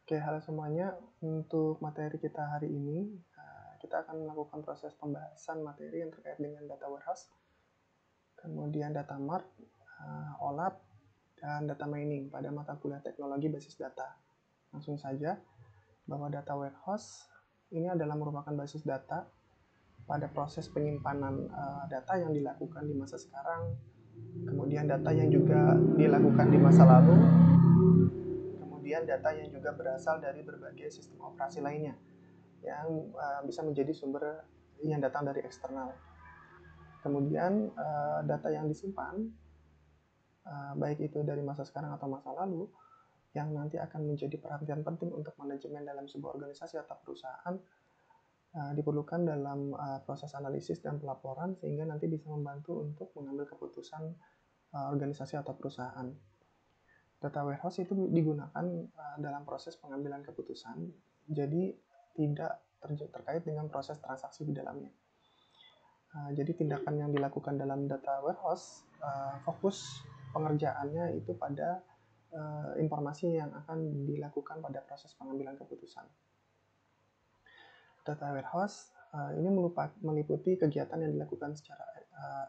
Oke, halo semuanya. Untuk materi kita hari ini, kita akan melakukan proses pembahasan materi yang terkait dengan data warehouse, kemudian data mart, OLAP, dan data mining pada mata kuliah teknologi basis data. Langsung saja, bahwa data warehouse ini adalah merupakan basis data pada proses penyimpanan data yang dilakukan di masa sekarang, kemudian data yang juga dilakukan di masa lalu, kemudian data yang juga berasal dari berbagai sistem operasi lainnya yang bisa menjadi sumber yang datang dari eksternal. Kemudian data yang disimpan, baik itu dari masa sekarang atau masa lalu, yang nanti akan menjadi perhatian penting untuk manajemen dalam sebuah organisasi atau perusahaan, diperlukan dalam proses analisis dan pelaporan sehingga nanti bisa membantu untuk mengambil keputusan organisasi atau perusahaan. Data warehouse itu digunakan dalam proses pengambilan keputusan, jadi tidak terkait dengan proses transaksi di dalamnya. Jadi tindakan yang dilakukan dalam data warehouse, fokus pengerjaannya itu pada informasi yang akan dilakukan pada proses pengambilan keputusan. Data warehouse ini meliputi kegiatan yang dilakukan secara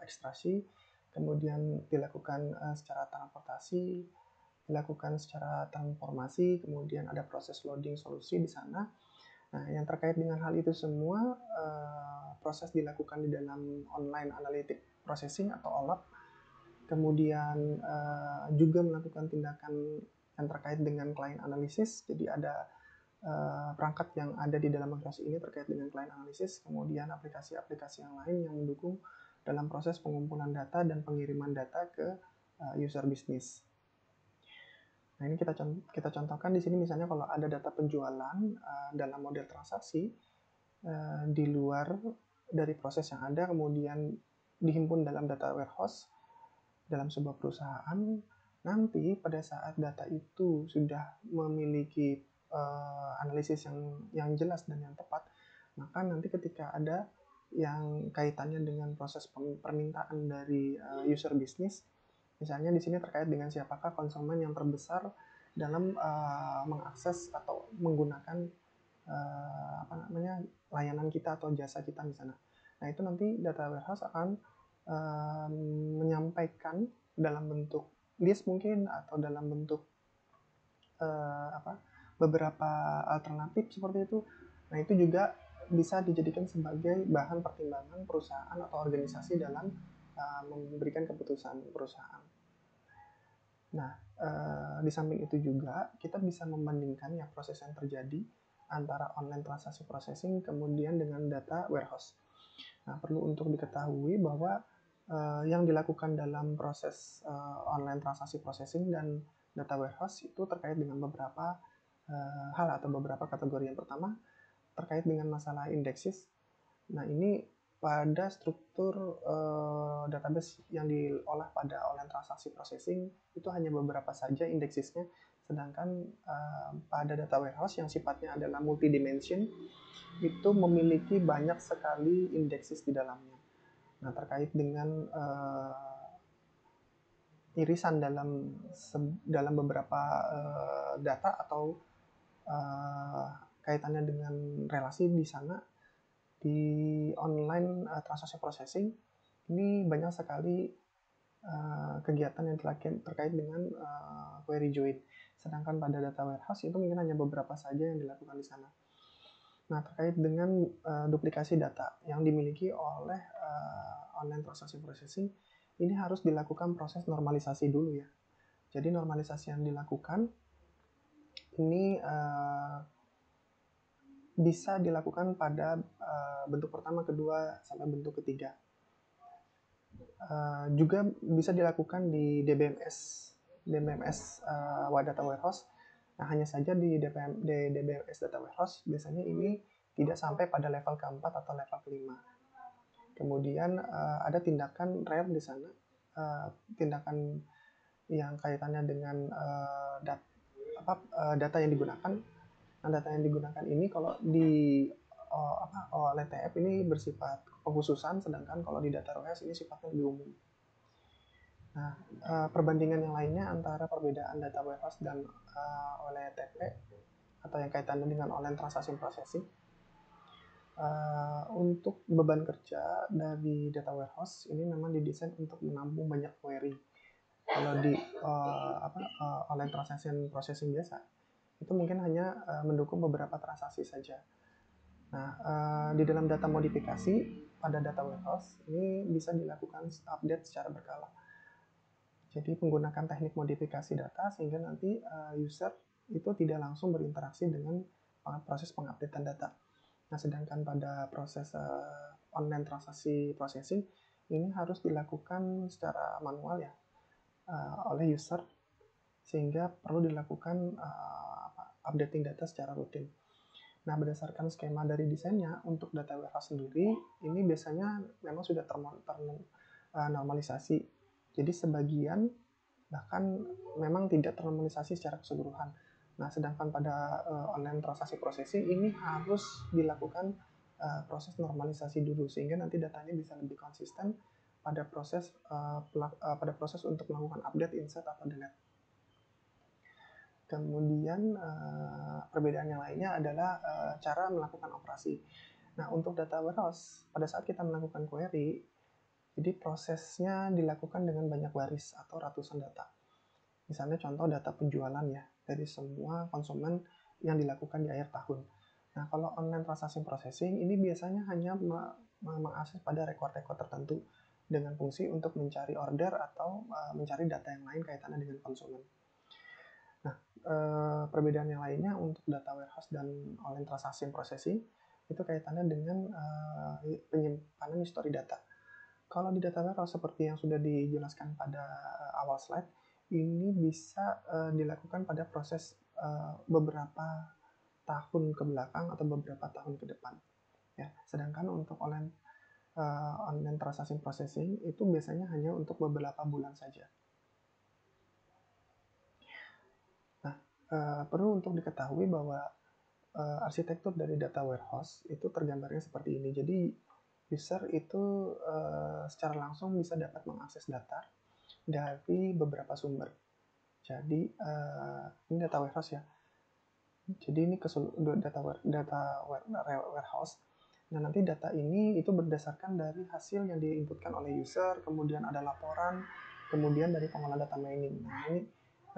ekstraksi, kemudian dilakukan secara transportasi, dilakukan secara transformasi, kemudian ada proses loading solusi di sana. Nah, yang terkait dengan hal itu semua, proses dilakukan di dalam online analytic processing atau OLAP, kemudian juga melakukan tindakan yang terkait dengan client analysis. Jadi ada perangkat yang ada di dalam aplikasi ini terkait dengan client analysis, kemudian aplikasi-aplikasi yang lain yang mendukung dalam proses pengumpulan data dan pengiriman data ke user bisnis. Nah, ini kita contohkan di sini misalnya kalau ada data penjualan dalam model transaksi di luar dari proses yang ada, kemudian dihimpun dalam data warehouse dalam sebuah perusahaan, nanti pada saat data itu sudah memiliki analisis yang jelas dan yang tepat, maka nanti ketika ada yang kaitannya dengan proses permintaan dari user bisnis, misalnya di sini terkait dengan siapakah konsumen yang terbesar dalam mengakses atau menggunakan layanan kita atau jasa kita misalnya. Nah, itu nanti data warehouse akan menyampaikan dalam bentuk list mungkin atau dalam bentuk beberapa alternatif seperti itu. Nah, itu juga bisa dijadikan sebagai bahan pertimbangan perusahaan atau organisasi dalam memberikan keputusan perusahaan. Nah, di samping itu juga kita bisa membandingkan ya proses yang terjadi antara online transaksi processing kemudian dengan data warehouse. Nah, perlu untuk diketahui bahwa yang dilakukan dalam proses online transaksi processing dan data warehouse itu terkait dengan beberapa hal atau beberapa kategori. Yang pertama terkait dengan masalah indeksis. Nah, ini pada struktur database yang diolah pada online transaksi processing itu hanya beberapa saja indeksisnya, sedangkan pada data warehouse yang sifatnya adalah multidimension itu memiliki banyak sekali indeksis di dalamnya. Nah, terkait dengan irisan dalam beberapa data atau kaitannya dengan relasi di sana, di online transaksi processing ini banyak sekali kegiatan yang terkait dengan query join, sedangkan pada data warehouse itu mungkin hanya beberapa saja yang dilakukan di sana. Nah, terkait dengan duplikasi data yang dimiliki oleh online transaksi processing, ini harus dilakukan proses normalisasi dulu ya. Jadi normalisasi yang dilakukan ini bisa dilakukan pada bentuk pertama, kedua, sampai bentuk ketiga. Juga bisa dilakukan di DBMS Data Warehouse. Nah, hanya saja di DBMS Data Warehouse biasanya ini tidak sampai pada level keempat atau level kelima. Kemudian ada tindakan rare di sana, tindakan yang kaitannya dengan data yang digunakan. Nah, data yang digunakan ini kalau di oleh TF ini bersifat pengkhususan, sedangkan kalau di data warehouse ini sifatnya lebih umum. Nah, perbandingan yang lainnya antara perbedaan data warehouse dan oleh TP atau yang kaitannya dengan online transaction processing. Untuk beban kerja dari data warehouse ini memang didesain untuk menampung banyak query. Kalau di online transaction processing biasa, itu mungkin hanya mendukung beberapa transaksi saja. Nah, di dalam data modifikasi pada data warehouse ini bisa dilakukan update secara berkala. Jadi menggunakan teknik modifikasi data sehingga nanti user itu tidak langsung berinteraksi dengan proses pengupdatean data. Nah, sedangkan pada proses online transaksi processing ini harus dilakukan secara manual ya oleh user, sehingga perlu dilakukan updating data secara rutin. Nah, berdasarkan skema dari desainnya untuk data warehouse sendiri, ini biasanya memang sudah ternormalisasi. Jadi sebagian bahkan memang tidak ternormalisasi secara keseluruhan. Nah, sedangkan pada online transaksi processing ini harus dilakukan proses normalisasi dulu sehingga nanti datanya bisa lebih konsisten pada proses untuk melakukan update, insert atau delete. Kemudian perbedaan yang lainnya adalah cara melakukan operasi. Nah, untuk data warehouse pada saat kita melakukan query, jadi prosesnya dilakukan dengan banyak baris atau ratusan data. Misalnya contoh data penjualan ya, dari semua konsumen yang dilakukan di akhir tahun. Nah, kalau online transaction processing ini biasanya hanya mengakses pada rekor-rekor tertentu dengan fungsi untuk mencari order atau mencari data yang lain kaitannya dengan konsumen. Nah, perbedaan yang lainnya untuk data warehouse dan online transaction processing itu kaitannya dengan penyimpanan histori data. Kalau di data warehouse seperti yang sudah dijelaskan pada awal slide, ini bisa dilakukan pada proses beberapa tahun ke belakang atau beberapa tahun ke depan. Ya, sedangkan untuk online transaction processing itu biasanya hanya untuk beberapa bulan saja. Nah, perlu untuk diketahui bahwa arsitektur dari data warehouse itu tergambarnya seperti ini. Jadi user itu secara langsung bisa dapat mengakses data dari beberapa sumber. Jadi ini data warehouse ya. Jadi ini data warehouse. Nah, nanti data ini itu berdasarkan dari hasil yang diinputkan oleh user, kemudian ada laporan, kemudian dari pengolah data mining. Nah, ini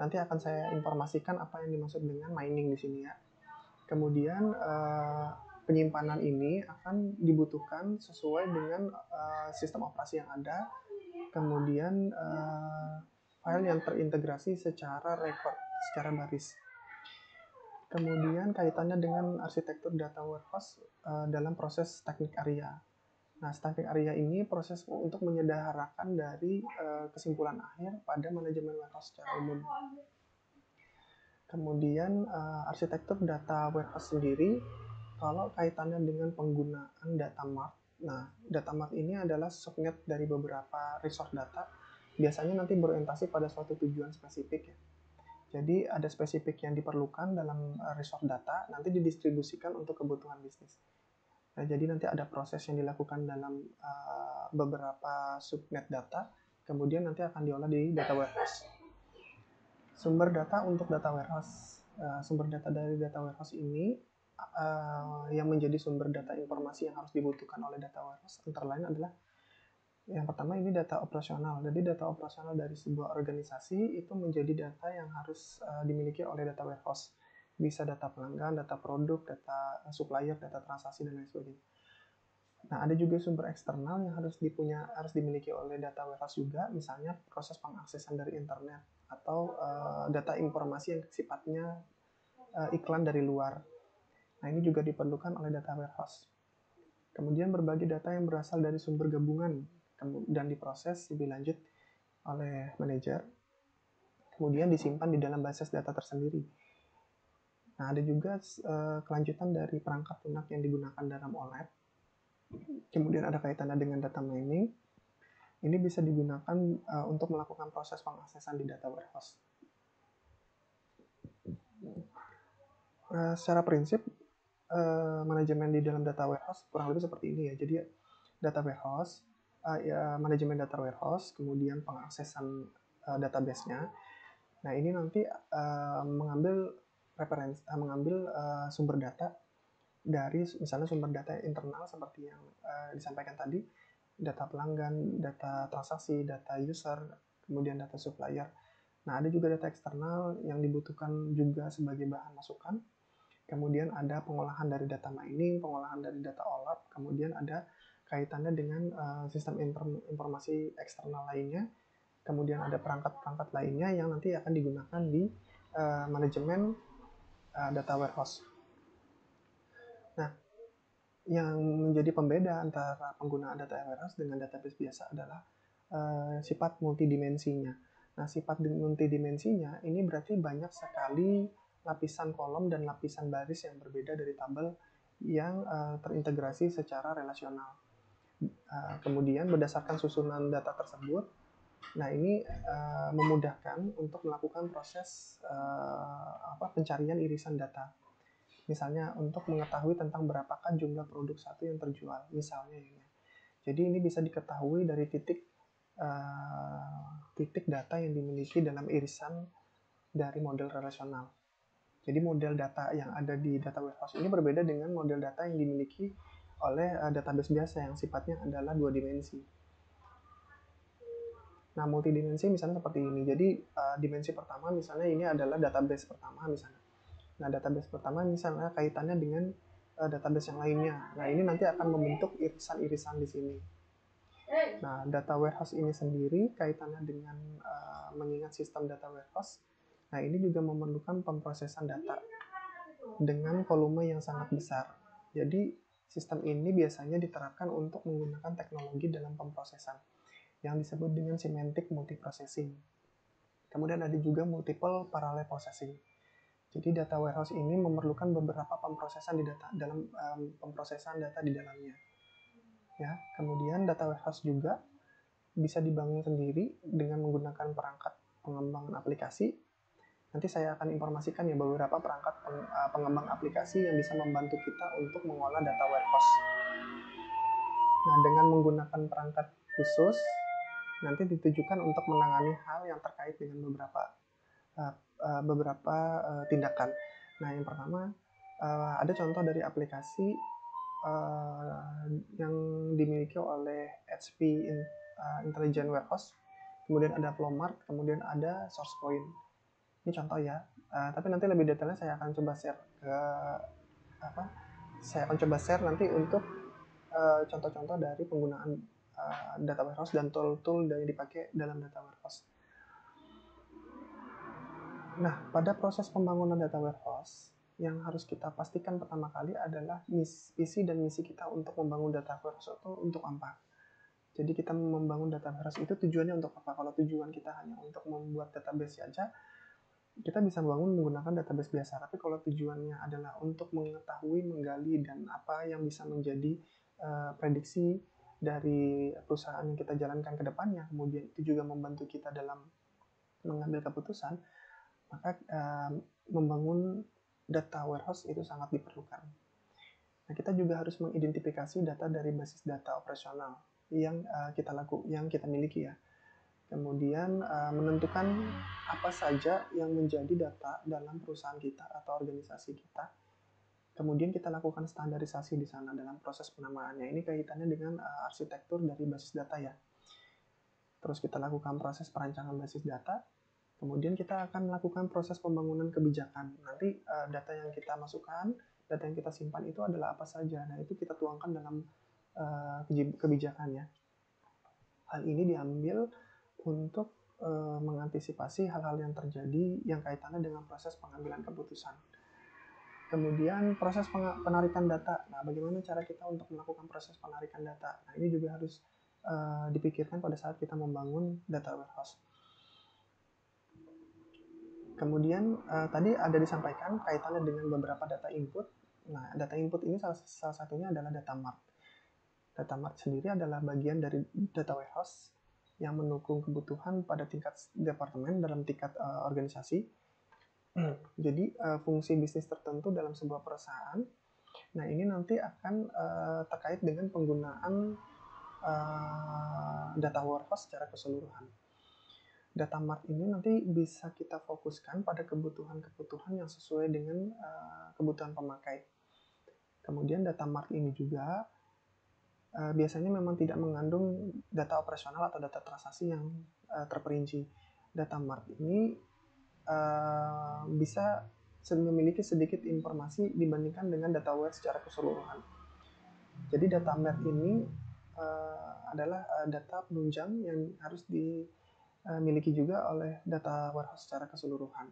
nanti akan saya informasikan apa yang dimaksud dengan mining di sini ya. Kemudian penyimpanan ini akan dibutuhkan sesuai dengan sistem operasi yang ada, kemudian file yang terintegrasi secara record, secara baris. Kemudian kaitannya dengan arsitektur data warehouse dalam proses teknik area. Nah, teknik area ini proses untuk menyederhanakan dari kesimpulan akhir pada manajemen warehouse secara umum. Kemudian arsitektur data warehouse sendiri, kalau kaitannya dengan penggunaan data mart. Nah, data mart ini adalah subnet dari beberapa resource data. Biasanya nanti berorientasi pada suatu tujuan spesifik ya. Jadi ada spesifik yang diperlukan dalam resource data, nanti didistribusikan untuk kebutuhan bisnis. Nah, jadi nanti ada proses yang dilakukan dalam beberapa subnet data, kemudian nanti akan diolah di data warehouse. Sumber data untuk data warehouse. Sumber data dari data warehouse ini yang menjadi sumber data informasi yang harus dibutuhkan oleh data warehouse antara lain adalah yang pertama ini data operasional. Jadi data operasional dari sebuah organisasi itu menjadi data yang harus dimiliki oleh data warehouse. Bisa data pelanggan, data produk, data supplier, data transaksi dan lain sebagainya. Nah, ada juga sumber eksternal yang harus dimiliki oleh data warehouse juga, misalnya proses pengaksesan dari internet atau data informasi yang sifatnya iklan dari luar. Nah, ini juga diperlukan oleh data warehouse. Kemudian berbagai data yang berasal dari sumber gabungan dan diproses lebih lanjut oleh manajer, kemudian disimpan di dalam basis data tersendiri. Nah, ada juga kelanjutan dari perangkat lunak yang digunakan dalam OLAP. Kemudian ada kaitannya dengan data mining. Ini bisa digunakan untuk melakukan proses pengaksesan di data warehouse. Secara prinsip, manajemen di dalam data warehouse kurang lebih seperti ini ya. Jadi data warehouse, manajemen data warehouse, kemudian pengaksesan database-nya. Nah, ini nanti mengambil sumber data dari misalnya sumber data internal seperti yang disampaikan tadi, data pelanggan, data transaksi, data user, kemudian data supplier. Nah, ada juga data eksternal yang dibutuhkan juga sebagai bahan masukan. Kemudian ada pengolahan dari data mining, pengolahan dari data OLAP, kemudian ada kaitannya dengan sistem informasi eksternal lainnya, kemudian ada perangkat-perangkat lainnya yang nanti akan digunakan di manajemen data warehouse. Nah, yang menjadi pembeda antara penggunaan data warehouse dengan database biasa adalah sifat multidimensinya. Nah, sifat multidimensinya ini berarti banyak sekali lapisan kolom dan lapisan baris yang berbeda dari tabel yang terintegrasi secara relasional. Kemudian berdasarkan susunan data tersebut, nah ini memudahkan untuk melakukan proses pencarian irisan data. Misalnya untuk mengetahui tentang berapakah jumlah produk satu yang terjual, misalnya ini. Jadi ini bisa diketahui dari titik data yang dimiliki dalam irisan dari model relasional. Jadi model data yang ada di data warehouse ini berbeda dengan model data yang dimiliki oleh database biasa yang sifatnya adalah 2 dimensi. Nah, multidimensi misalnya seperti ini. Jadi dimensi pertama misalnya ini adalah database pertama misalnya. Nah, database pertama misalnya kaitannya dengan database yang lainnya. Nah, ini nanti akan membentuk irisan-irisan di sini. Nah, data warehouse ini sendiri kaitannya dengan mengingat sistem data warehouse. Nah, ini juga memerlukan pemrosesan data dengan volume yang sangat besar. Jadi, sistem ini biasanya diterapkan untuk menggunakan teknologi dalam pemrosesan yang disebut dengan semantic multiprocessing. Kemudian ada juga multiple parallel processing. Jadi data warehouse ini memerlukan beberapa pemrosesan dalam pemrosesan data di dalamnya. Ya, kemudian data warehouse juga bisa dibangun sendiri dengan menggunakan perangkat pengembangan aplikasi. Nanti saya akan informasikan ya beberapa perangkat pengembang aplikasi yang bisa membantu kita untuk mengolah data warehouse. Nah, dengan menggunakan perangkat khusus, nanti ditujukan untuk menangani hal yang terkait dengan beberapa tindakan. Nah, yang pertama ada contoh dari aplikasi yang dimiliki oleh HP Intelligent Warehouse, kemudian ada Flowmart, kemudian ada SourcePoint. Ini contoh ya. Tapi nanti lebih detailnya saya akan coba share nanti untuk contoh-contoh dari penggunaan data warehouse dan tool-tool yang dipakai dalam data warehouse. Nah, pada proses pembangunan data warehouse, yang harus kita pastikan pertama kali adalah visi dan misi kita untuk membangun data warehouse itu untuk apa. Jadi kita membangun data warehouse itu tujuannya untuk apa? Kalau tujuan kita hanya untuk membuat database saja, kita bisa membangun menggunakan database biasa. Tapi kalau tujuannya adalah untuk mengetahui, menggali, dan apa yang bisa menjadi prediksi dari perusahaan yang kita jalankan ke depannya, kemudian itu juga membantu kita dalam mengambil keputusan, maka membangun data warehouse itu sangat diperlukan. Nah, kita juga harus mengidentifikasi data dari basis data operasional yang kita miliki ya. Kemudian menentukan apa saja yang menjadi data dalam perusahaan kita atau organisasi kita. Kemudian kita lakukan standarisasi di sana dalam proses penamaannya. Ini kaitannya dengan arsitektur dari basis data ya. Terus kita lakukan proses perancangan basis data. Kemudian kita akan melakukan proses pembangunan kebijakan. Nanti data yang kita masukkan, data yang kita simpan itu adalah apa saja. Nah, itu kita tuangkan dalam kebijakannya. Hal ini diambil untuk mengantisipasi hal-hal yang terjadi yang kaitannya dengan proses pengambilan keputusan. Kemudian proses penarikan data. Nah, bagaimana cara kita untuk melakukan proses penarikan data? Nah, ini juga harus dipikirkan pada saat kita membangun data warehouse. Kemudian tadi ada disampaikan kaitannya dengan beberapa data input. Nah, data input ini salah satunya adalah data mart. Data mart sendiri adalah bagian dari data warehouse yang mendukung kebutuhan pada tingkat departemen dalam tingkat organisasi. Jadi fungsi bisnis tertentu dalam sebuah perusahaan. Nah, ini nanti akan terkait dengan penggunaan data warehouse secara keseluruhan. data mart ini nanti bisa kita fokuskan pada kebutuhan-kebutuhan yang sesuai dengan kebutuhan pemakai. Kemudian data mart ini juga biasanya memang tidak mengandung data operasional atau data transaksi yang terperinci. Data mart ini bisa memiliki sedikit informasi dibandingkan dengan data ware secara keseluruhan. Jadi data mart ini adalah data penunjang yang harus dimiliki juga oleh data warehouse secara keseluruhan.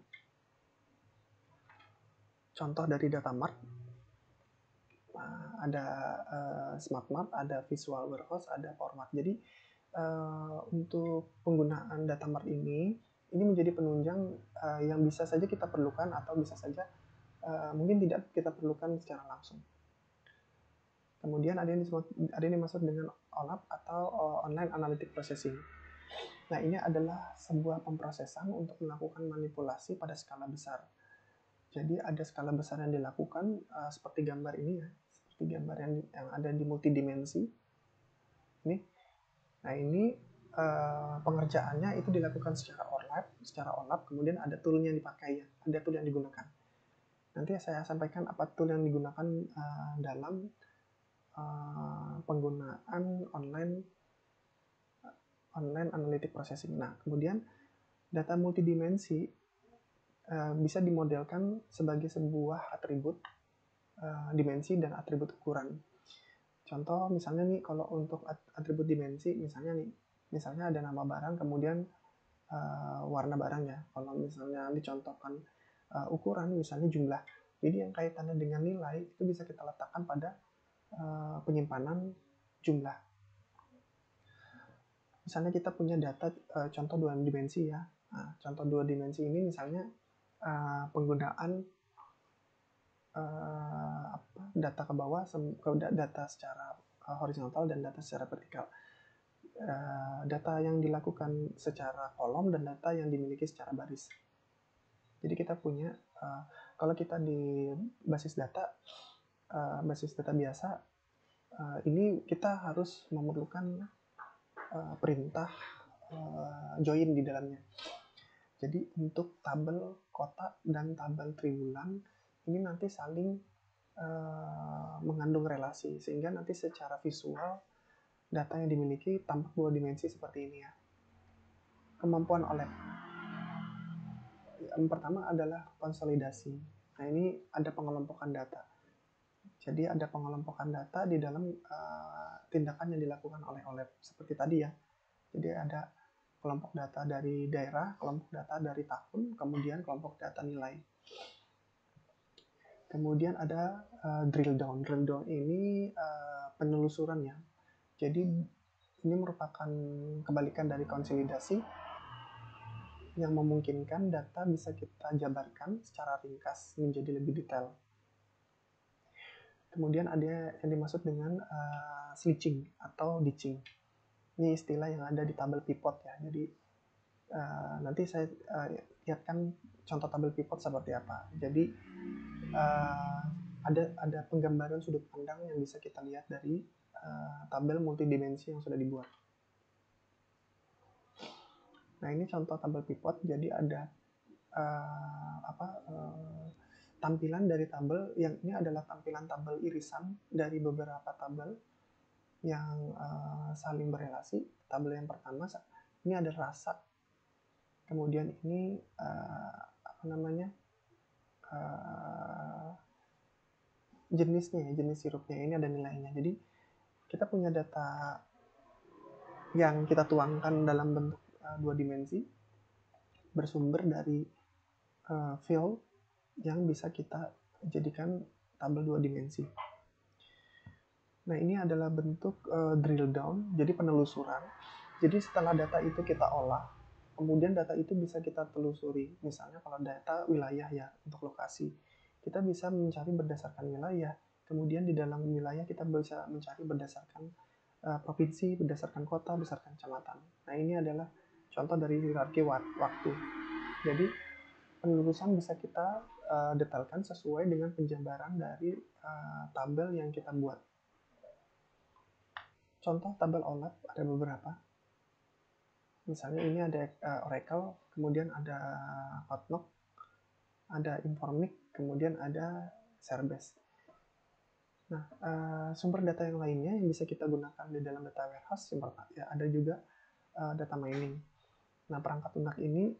Contoh dari data mart, ada smart mart, ada visual warehouse, ada power mart. Jadi untuk penggunaan data mart ini menjadi penunjang yang bisa saja kita perlukan atau bisa saja mungkin tidak kita perlukan secara langsung. Kemudian ada yang dimaksud dengan OLAP atau Online Analytic Processing. Nah, ini adalah sebuah pemrosesan untuk melakukan manipulasi pada skala besar. Jadi ada skala besar yang dilakukan seperti gambar ini ya, seperti gambar yang ada di multidimensi. Ini. Nah, ini pengerjaannya itu dilakukan secara OLAP, kemudian ada tool yang dipakai ya, ada tool yang digunakan. Nanti saya sampaikan apa tool yang digunakan dalam penggunaan online analytic processing. Nah, kemudian data multidimensi bisa dimodelkan sebagai sebuah atribut dimensi dan atribut ukuran. Contoh misalnya nih, kalau untuk atribut dimensi, misalnya ada nama barang, kemudian warna barang ya. Kalau misalnya dicontohkan ukuran, misalnya jumlah. Jadi yang kaitannya dengan nilai itu bisa kita letakkan pada penyimpanan jumlah. Misalnya kita punya data contoh 2 dimensi ya. Nah, contoh 2 dimensi ini misalnya penggunaan data ke bawah, data secara horizontal dan data secara vertikal. Data yang dilakukan secara kolom dan data yang dimiliki secara baris. Jadi kita punya, kalau kita di basis data biasa, ini kita harus memerlukan perintah join di dalamnya. Jadi untuk tabel kota dan tabel triwulan ini nanti saling mengandung relasi, sehingga nanti secara visual data yang dimiliki tampak 2 dimensi seperti ini ya. Kemampuan OLAP yang pertama adalah konsolidasi. Nah, ini ada pengelompokan data. Jadi ada pengelompokan data di dalam tindakan yang dilakukan oleh OLAP seperti tadi ya. Jadi ada kelompok data dari daerah, kelompok data dari tahun, kemudian kelompok data nilai. Kemudian ada drill down. Drill down ini penelusuran ya. Jadi ini merupakan kebalikan dari konsolidasi yang memungkinkan data bisa kita jabarkan secara ringkas menjadi lebih detail. Kemudian ada yang dimaksud dengan switching atau ditching. Ini istilah yang ada di tabel pivot ya. Jadi nanti saya lihatkan contoh tabel pivot seperti apa. Jadi ada penggambaran sudut pandang yang bisa kita lihat dari tabel multidimensi yang sudah dibuat. Nah, ini contoh tabel pivot. Jadi ada tampilan dari tabel yang ini adalah tampilan tabel irisan dari beberapa tabel yang saling berelasi. Tabel yang pertama ini ada rasa, kemudian ini jenisnya, jenis sirupnya, ini ada nilainya. Jadi kita punya data yang kita tuangkan dalam bentuk 2 dimensi bersumber dari field yang bisa kita jadikan tabel 2 dimensi. Nah, ini adalah bentuk drill down, jadi penelusuran. Jadi setelah data itu kita olah, kemudian data itu bisa kita telusuri. Misalnya kalau data wilayah ya, untuk lokasi, kita bisa mencari berdasarkan wilayah. Kemudian di dalam wilayah kita bisa mencari berdasarkan provinsi, berdasarkan kota, berdasarkan kecamatan. Nah, ini adalah contoh dari hierarki waktu. Jadi penelusuran bisa kita detailkan sesuai dengan penjabaran dari tabel yang kita buat. Contoh tabel OLAP ada beberapa. Misalnya ini ada Oracle, kemudian ada Hotnock, ada Informix, kemudian ada Sairbase. Nah, sumber data yang lainnya yang bisa kita gunakan di dalam data warehouse, ya ada juga data mining. Nah, perangkat lunak ini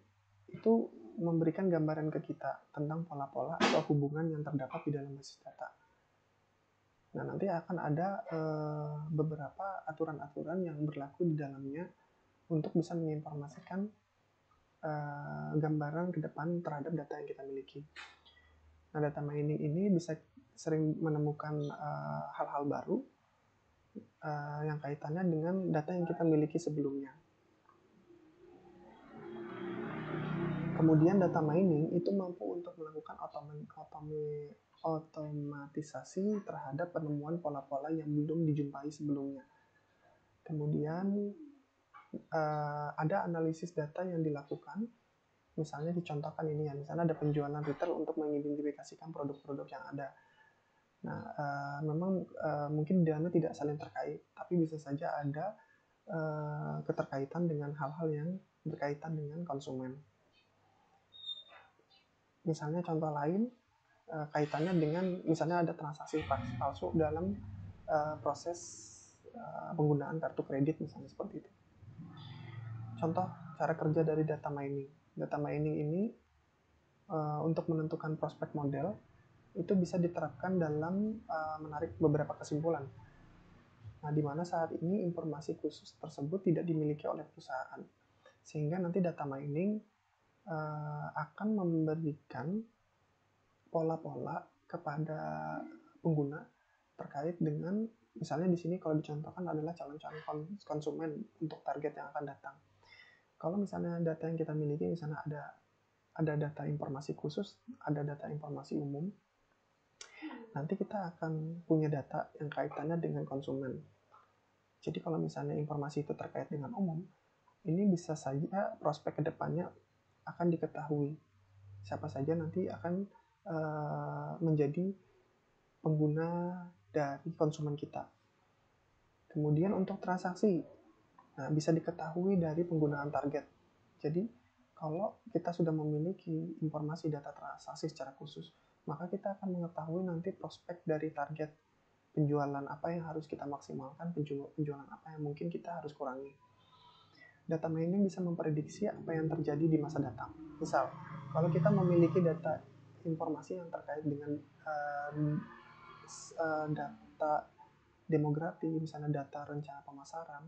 itu memberikan gambaran ke kita tentang pola-pola atau hubungan yang terdapat di dalam basis data. Nah, nanti akan ada beberapa aturan-aturan yang berlaku di dalamnya untuk bisa menginformasikan gambaran ke depan terhadap data yang kita miliki. Nah, data mining ini bisa sering menemukan hal-hal baru yang kaitannya dengan data yang kita miliki sebelumnya. Kemudian data mining itu mampu untuk melakukan otomatisasi terhadap penemuan pola-pola yang belum dijumpai sebelumnya. Kemudian ada analisis data yang dilakukan, misalnya dicontohkan ini ya, misalnya ada penjualan retail untuk mengidentifikasikan produk-produk yang ada. Nah, memang mungkin di dalamnya tidak saling terkait, tapi bisa saja ada keterkaitan dengan hal-hal yang berkaitan dengan konsumen. Misalnya contoh lain kaitannya dengan misalnya ada transaksi palsu dalam proses penggunaan kartu kredit misalnya seperti itu. Contoh cara kerja dari data mining. Data mining ini untuk menentukan prospek model itu bisa diterapkan dalam menarik beberapa kesimpulan. Nah, di mana saat ini informasi khusus tersebut tidak dimiliki oleh perusahaan, sehingga nanti data mining akan memberikan pola-pola kepada pengguna terkait dengan misalnya di sini kalau dicontohkan adalah calon-calon konsumen untuk target yang akan datang. Kalau misalnya data yang kita miliki misalnya ada data informasi khusus, ada data informasi umum, nanti kita akan punya data yang kaitannya dengan konsumen. Jadi kalau misalnya informasi itu terkait dengan umum, ini bisa saja prospek kedepannya akan diketahui siapa saja nanti akan menjadi pengguna dari konsumen kita. Kemudian untuk transaksi, nah bisa diketahui dari penggunaan target. Jadi kalau kita sudah memiliki informasi data transaksi secara khusus, maka kita akan mengetahui nanti prospek dari target penjualan apa yang harus kita maksimalkan, penjualan apa yang mungkin kita harus kurangi. Data mining bisa memprediksi apa yang terjadi di masa datang. Misal, kalau kita memiliki data informasi yang terkait dengan data demografi, misalnya data rencana pemasaran.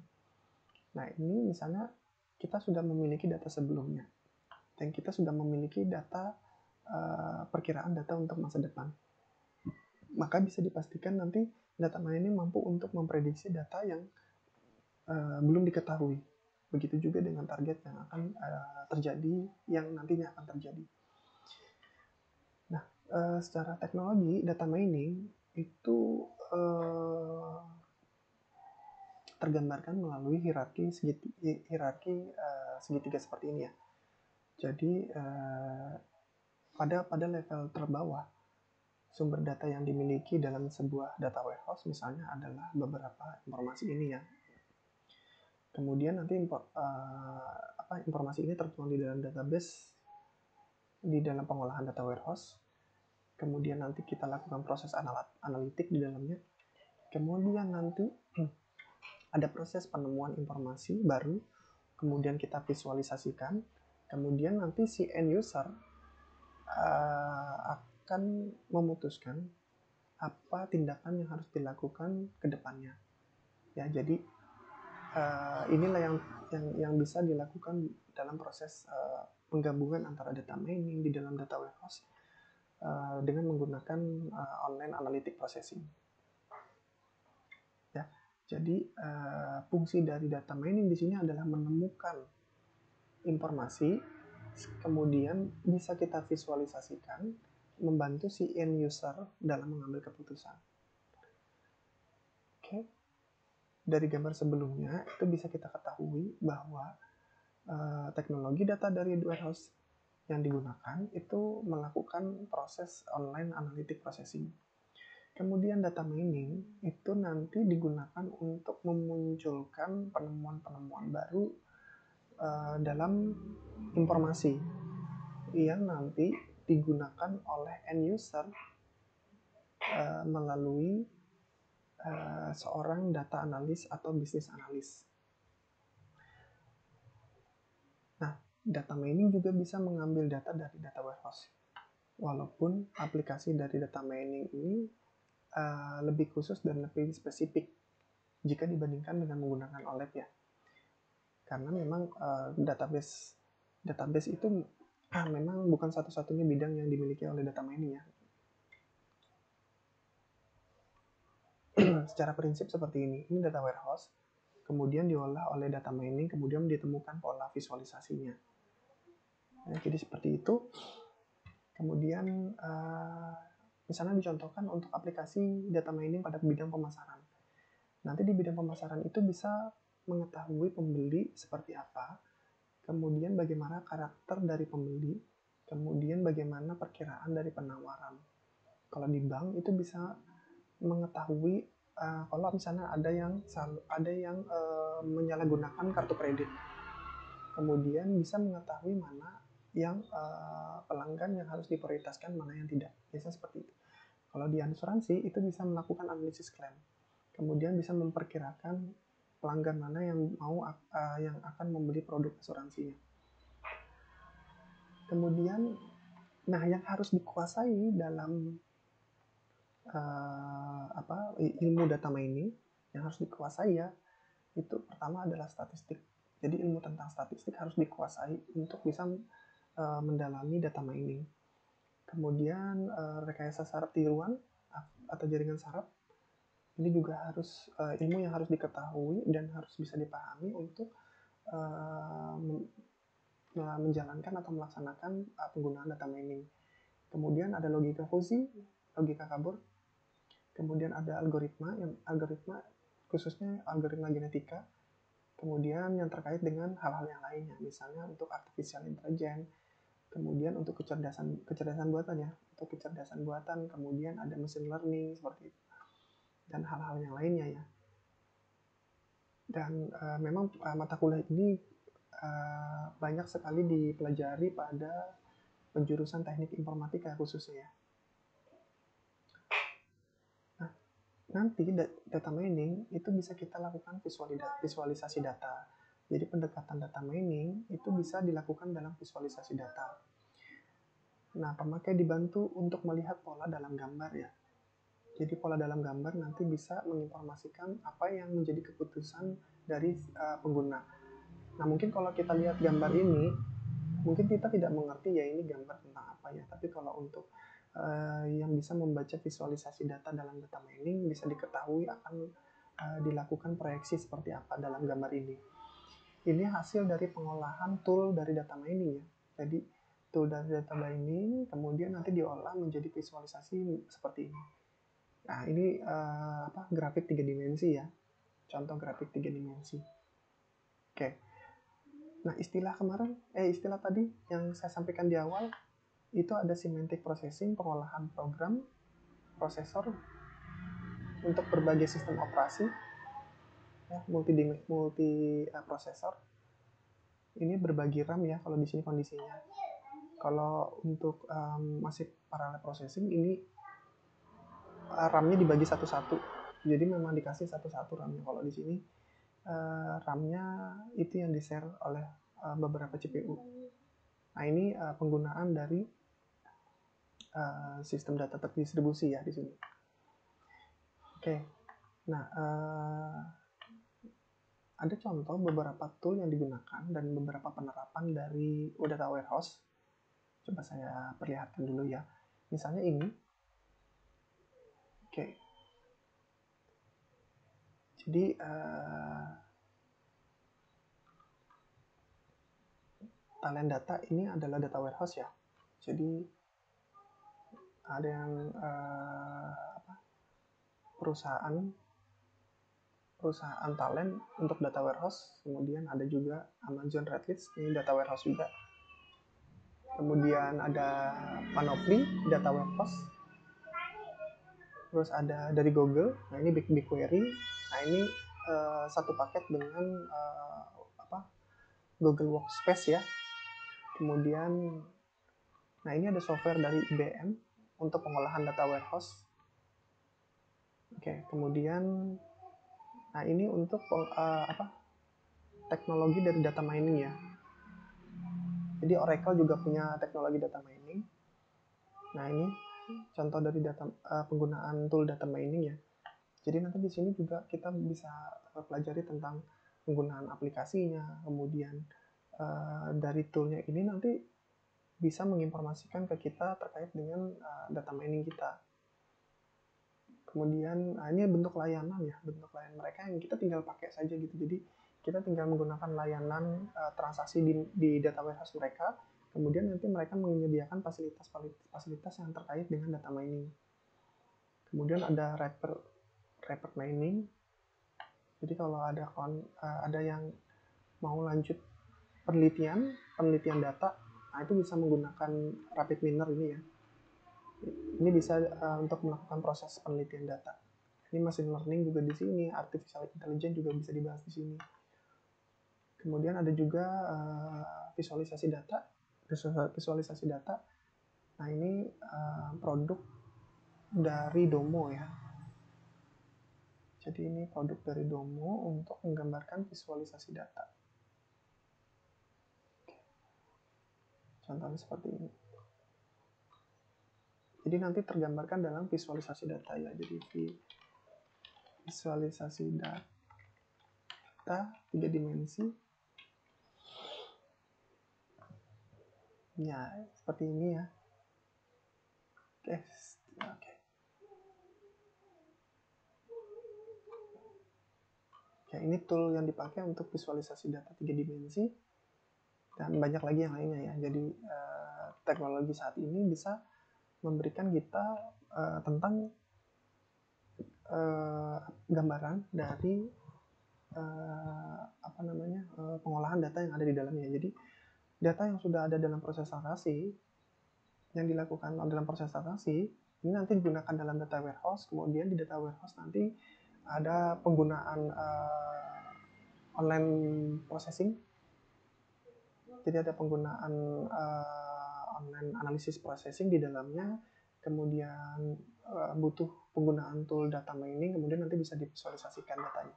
Nah, ini misalnya kita sudah memiliki data sebelumnya, dan kita sudah memiliki data perkiraan data untuk masa depan. Maka bisa dipastikan nanti data mining mampu untuk memprediksi data yang belum diketahui. Begitu juga dengan target yang akan terjadi, yang nantinya akan terjadi. Nah, secara teknologi, data mining itu tergambarkan melalui hierarki segitiga seperti ini ya. Jadi pada level terbawah, sumber data yang dimiliki dalam sebuah data warehouse misalnya adalah beberapa informasi ini ya. Kemudian nanti informasi ini tertuang di dalam database di dalam pengolahan data warehouse. Kemudian nanti kita lakukan proses analitik di dalamnya. Kemudian nanti ada proses penemuan informasi baru, kemudian kita visualisasikan, kemudian nanti si end user akan memutuskan apa tindakan yang harus dilakukan ke depannya. Ya, jadi inilah yang bisa dilakukan dalam proses penggabungan antara data mining di dalam data warehouse dengan menggunakan online analytic processing. Ya, jadi fungsi dari data mining di sini adalah menemukan informasi, kemudian bisa kita visualisasikan, membantu si end user dalam mengambil keputusan. Oke. Dari gambar sebelumnya itu bisa kita ketahui bahwa teknologi data dari warehouse yang digunakan itu melakukan proses online analytic processing. Kemudian data mining itu nanti digunakan untuk memunculkan penemuan-penemuan baru dalam informasi yang nanti digunakan oleh end user melalui seorang data analis atau bisnis analis. Nah, data mining juga bisa mengambil data dari data warehouse. Walaupun aplikasi dari data mining ini lebih khusus dan lebih spesifik jika dibandingkan dengan menggunakan OLAP ya. Karena memang database itu memang bukan satu-satunya bidang yang dimiliki oleh data mining ya. Secara prinsip seperti ini data warehouse, kemudian diolah oleh data mining, kemudian ditemukan pola visualisasinya. Nah, jadi seperti itu. Kemudian misalnya dicontohkan untuk aplikasi data mining pada bidang pemasaran. Nanti di bidang pemasaran itu bisa mengetahui pembeli seperti apa, kemudian bagaimana karakter dari pembeli, kemudian bagaimana perkiraan dari penawaran. Kalau di bank itu bisa mengetahui kalau misalnya ada yang menyalahgunakan kartu kredit, kemudian bisa mengetahui mana yang pelanggan yang harus diprioritaskan, mana yang tidak. Biasanya seperti itu. Kalau di asuransi itu bisa melakukan analisis klaim, kemudian bisa memperkirakan pelanggan mana yang yang akan membeli produk asuransinya. Kemudian, nah yang harus dikuasai dalam ilmu data mining yang harus dikuasai ya, itu pertama adalah statistik. Jadi ilmu tentang statistik harus dikuasai untuk bisa mendalami data mining. Kemudian rekayasa saraf tiruan atau jaringan saraf, ini juga harus ilmu yang harus diketahui dan harus bisa dipahami untuk menjalankan atau melaksanakan penggunaan data mining. Kemudian ada logika fuzzy, logika kabur. Kemudian ada algoritma khususnya algoritma genetika. Kemudian yang terkait dengan hal-hal yang lainnya, misalnya untuk artificial intelligence, kemudian untuk kecerdasan buatan ya, untuk kecerdasan buatan, kemudian ada machine learning seperti itu, dan hal-hal yang lainnya ya. Dan memang mata kuliah ini banyak sekali dipelajari pada penjurusan teknik informatika khususnya ya. Nah, nanti data mining itu bisa kita lakukan visualisasi data. Jadi pendekatan data mining itu bisa dilakukan dalam visualisasi data. Nah, pemakai dibantu untuk melihat pola dalam gambar ya. Jadi pola dalam gambar nanti bisa menginformasikan apa yang menjadi keputusan dari pengguna. Nah, mungkin kalau kita lihat gambar ini, mungkin kita tidak mengerti ya ini gambar tentang apa ya. Tapi kalau untuk yang bisa membaca visualisasi data dalam data mining, bisa diketahui akan dilakukan proyeksi seperti apa dalam gambar ini. Ini hasil dari pengolahan tool dari data mining ya. Jadi tool dari data mining kemudian nanti diolah menjadi visualisasi seperti ini. Nah, ini grafik 3 dimensi ya. Contoh grafik 3 dimensi. Oke. Nah, istilah tadi yang saya sampaikan di awal itu ada semantic processing, pengolahan program, prosesor untuk berbagai sistem operasi, ya, multi prosesor. Ini berbagi RAM ya kalau di sini kondisinya. Kalau untuk masih parallel processing ini RAM-nya dibagi satu-satu. Jadi memang dikasih satu-satu RAM-nya. Kalau di sini RAM-nya itu yang di-share oleh beberapa CPU. Nah, ini penggunaan dari sistem data terdistribusi ya di sini. Oke. Nah, ada contoh beberapa tool yang digunakan dan beberapa penerapan dari data warehouse. Coba saya perlihatkan dulu ya. Misalnya ini. Oke. Jadi Talent Data ini adalah data warehouse ya. Jadi ada yang perusahaan talent untuk data warehouse, kemudian ada juga Amazon Redlist, ini data warehouse juga. Kemudian ada Panoply data warehouse. Terus ada dari Google, nah ini BigQuery. Nah ini satu paket dengan Google Workspace ya. Kemudian, nah ini ada software dari IBM untuk pengolahan data warehouse. Oke, kemudian, nah ini untuk teknologi dari data mining ya. Jadi Oracle juga punya teknologi data mining. Nah ini contoh dari penggunaan tool data mining ya. Jadi nanti di sini juga kita bisa pelajari tentang penggunaan aplikasinya, kemudian dari toolnya ini nanti bisa menginformasikan ke kita terkait dengan data mining kita. Kemudian ini bentuk layanan ya, bentuk layanan mereka yang kita tinggal pakai saja gitu. Jadi kita tinggal menggunakan layanan transaksi di data warehouse mereka, kemudian nanti mereka menyediakan fasilitas yang terkait dengan data mining. Kemudian ada wrapper mining. Jadi kalau ada yang mau lanjut penelitian data, nah itu bisa menggunakan rapid miner ini ya. Ini bisa untuk melakukan proses penelitian data. Ini machine learning juga di sini, artificial intelligence juga bisa dibahas di sini. Kemudian ada juga visualisasi data. Nah ini produk dari Domo ya. Jadi ini produk dari Domo untuk menggambarkan visualisasi data. Contohnya seperti ini. Jadi nanti tergambarkan dalam visualisasi data ya. Jadi visualisasi data 3 dimensi. Ya, seperti ini ya. Oke. Ya, ini tool yang dipakai untuk visualisasi data 3 dimensi. Dan banyak lagi yang lainnya ya. Jadi teknologi saat ini bisa memberikan kita tentang gambaran dari pengolahan data yang ada di dalamnya. Jadi data yang sudah ada dalam proses transaksi, yang dilakukan dalam proses transaksi, ini nanti digunakan dalam data warehouse. Kemudian di data warehouse nanti ada penggunaan online processing. Jadi ada penggunaan online analysis processing di dalamnya. Kemudian butuh penggunaan tool data mining, kemudian nanti bisa divisualisasikan datanya.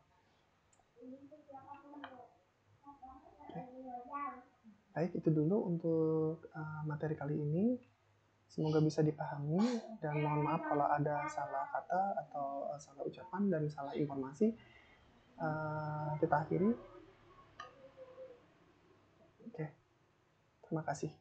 Oke. Baik, itu dulu untuk materi kali ini. Semoga bisa dipahami, dan mohon maaf kalau ada salah kata atau salah ucapan dan salah informasi. Kita akhiri. Oke, terima kasih.